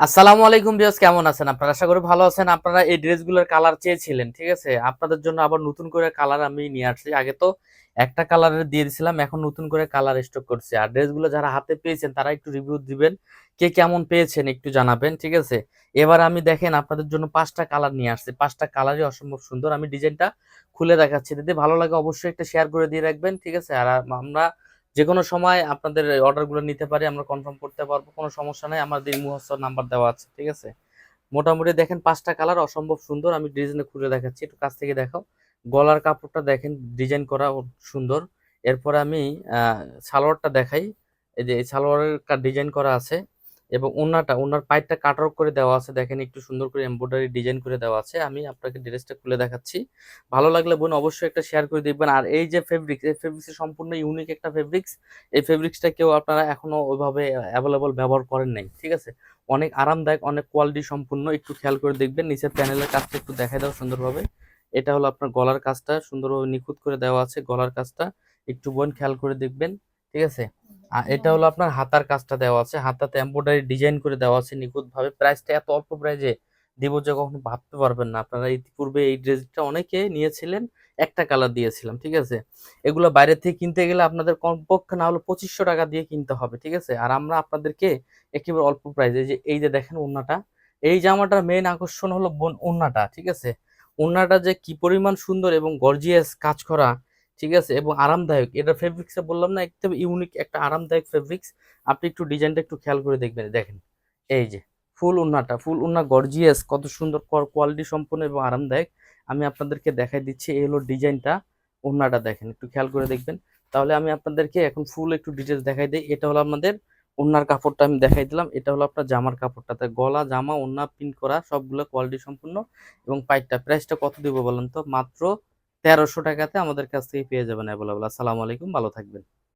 আসসালামু আলাইকুম ভিউয়ার্স, কেমন আছেন আপনারা? আশা করি ভালো আছেন। আপনারা এই ড্রেসগুলোর কালার চেয়েছিলেন, ঠিক আছে? আপনাদের জন্য আবার নতুন করে কালার আমি নিয়ে আসছি। আগে তো একটা কালারের দিয়ে দিছিলাম, এখন নতুন করে কালার স্টক করছি। আর ড্রেসগুলো যারা হাতে পেয়েছেন তারা একটু রিভিউ দিবেন, কে কেমন পেয়েছেন একটু জানাবেন, ঠিক আছে? এবার আমি দেখেন আপনাদের জন্য 5টা কালার নিয়ে আসছি। 5টা কালারই অসম্ভব সুন্দর। আমি ডিজাইনটা খুলে দেখাচ্ছি। যদি ভালো লাগে অবশ্যই একটা শেয়ার করে দিয়ে রাখবেন, ঠিক আছে? আর আমরা যেকোনো সময় আপনাদের অর্ডারগুলো নিতে পারি, আমরা কনফার্ম করতে পারবো, কোনো সমস্যা নাই। আমাদের ইমো হোয়াটসঅ্যাপ নাম্বার দেওয়া আছে, ঠিক আছে? মোটামুটি দেখেন 5টা কালার অসম্ভব সুন্দর। আমি ডিজাইনে খুলে দেখাচ্ছি, একটু কাছ থেকে দেখাও। গলার কাপড়টা দেখেন ডিজাইন করা সুন্দর। এরপরে আমি আহ সালোয়ারটা দেখাই। এই যে এই সালোয়ারের ডিজাইন করা আছে এবং ওনার পাইটটা কাটওয়ার্ক করে দেওয়া আছে, দেখেন একটু সুন্দর করে এমব্রয়ডারি ডিজাইন করে দেওয়া আছে। আমি আপনাকে ড্রেসটা খুলে দেখাচ্ছি। ভালো লাগলে বোন অবশ্যই একটা শেয়ার করে দেখবেন। আর এই যে ফেব্রিক্স, এই ফেব্রিক্স সম্পূর্ণ ইউনিক একটা ফেব্রিক্স। এই ফেব্রিক্সটা কেউ আপনারা এখনো ওইভাবে অ্যাভেলেবল ব্যবহার করেন নাই, ঠিক আছে? অনেক আরামদায়ক, অনেক কোয়ালিটি সম্পূর্ণ। একটু খেয়াল করে দেখবেন, নিচের প্যানেলের কাজটা একটু দেখাই দাও সুন্দরভাবে। এটা হলো আপনার গলার কাজটা, সুন্দরভাবে নিখুঁত করে দেওয়া আছে গলার কাজটা। একটু বোন খেয়াল করে দেখবেন, ঠিক আছে? আর এটা হলো আপনার হাতার কাজটা দেওয়া আছে, হাতাতে এমব্রয়ডারি ডিজাইন করে দেওয়া আছে নিখুঁত ভাবে। প্রাইসটা এত অল্প প্রাইজে দিব যে কখনো ভাবতে পারবেন না। আপনারা ইতিপূর্বে এই ড্রেসটা অনেকে নিয়েছিলেন, একটা কালার দিয়েছিলাম, ঠিক আছে? এগুলো বাইরে থেকে কিনতে গেলে আপনাদের কমপক্ষে না হলো 2500 টাকা দিয়ে কিনতে হবে, ঠিক আছে? আর আমরা আপনাদেরকে একেবারে অল্প প্রাইসে, এই যে দেখেন ওন্নাটা, এই জামাটার মেইন আকর্ষণ হলো বোন ওন্নাটা, ঠিক আছে? ওন্নাটা যে কি পরিমাণ সুন্দর এবং গর্জিয়াস কাজ করা, ঠিক আছে, এবং আরামদায়ক। এটা ফেব্রিক্সে বললাম না, একদম ইউনিক একটা আরামদায়ক ফেব্রিক্স। আপনি একটু ডিজাইনটা একটু খেয়াল করে দেখবেন, দেখেন এই যে ফুল উন্না গর্জিয়াস, কত সুন্দর কোয়ালিটি সম্পন্ন এবং আরামদায়ক। আমি আপনাদেরকে দেখাই দিচ্ছি, এই হলো ডিজাইনটা। ওন্নাটা দেখেন, একটু খেয়াল করে দেখবেন। তাহলে আমি আপনাদেরকে এখন ফুল একটু ডিটেলস দেখাই দিই। এটা হলো আমাদের ওন্নার কাপড়টা আমি দেখাই দিলাম। এটা হলো আপনার জামার কাপড়টা, তাই গলা জামা ওন্না প্রিন্ট করা সবগুলো কোয়ালিটি সম্পূর্ণ। এবং প্রাইসটা কত দিব বলেন তো? মাত্র 1300 টাকাতে আমাদের কাছ থেকে পেয়ে যাবেন অ্যাভেলেবল। আসসালামু আলাইকুম, ভালো থাকবেন।